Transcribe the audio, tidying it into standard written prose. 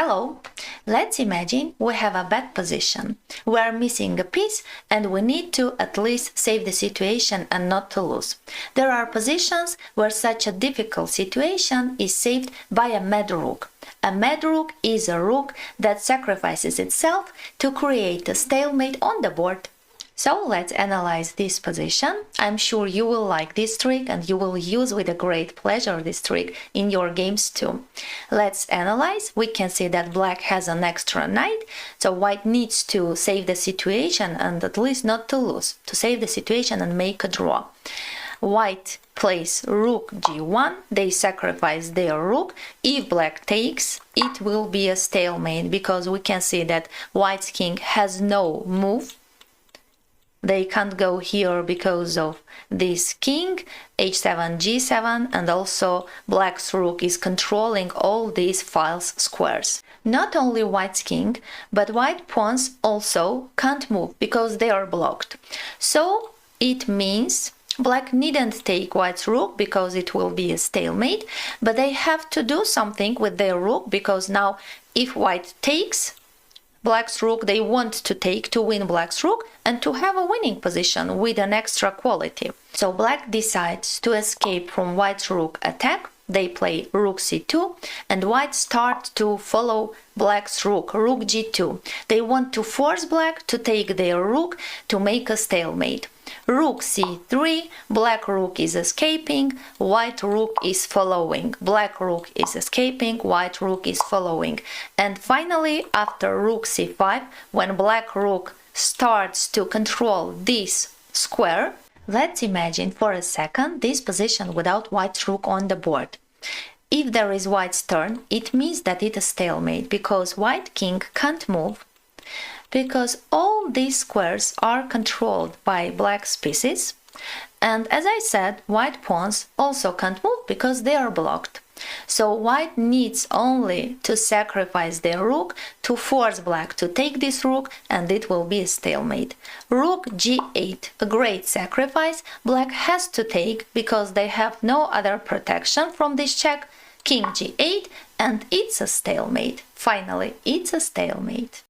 Hello! Let's imagine we have a bad position. We are missing a piece and we need to at least save the situation and not to lose. There are positions where such a difficult situation is saved by a mad rook. A mad rook is a rook that sacrifices itself to create a stalemate on the board. So let's analyze this position. I'm sure you will like this trick and you will use with a great pleasure this trick in your games too. Let's analyze. We can see that black has an extra knight, so white needs to save the situation and at least not to lose, to save the situation and make a draw. White plays rook g1, they sacrifice their rook. If black takes, it will be a stalemate because we can see that white's king has no move. They can't go here because of this king, h7, g7, and also black's rook is controlling all these false squares. Not only white's king, but white pawns also can't move because they are blocked. So it means black needn't take white's rook because it will be a stalemate, but they have to do something with their rook because now if white takes, black's rook they want to take to win black's rook and to have a winning position with an extra quality. So black decides to escape from white's rook attack. They play rook c2 and white starts to follow black's rook, rook g2. They want to force black to take their rook to make a stalemate. Rook c3, black rook is escaping, white rook is following. Black rook is escaping, white rook is following. And finally, after rook c5, when black rook starts to control this square, let's imagine for a second this position without white's rook on the board. If there is white's turn, it means that it's a stalemate because white king can't move, because all these squares are controlled by black's pieces, and as I said, white pawns also can't move because they are blocked. So white needs only to sacrifice their rook to force black to take this rook, and it will be a stalemate. Rook g8, a great sacrifice. Black has to take because they have no other protection from this check. King g8, and it's a stalemate. Finally, it's a stalemate.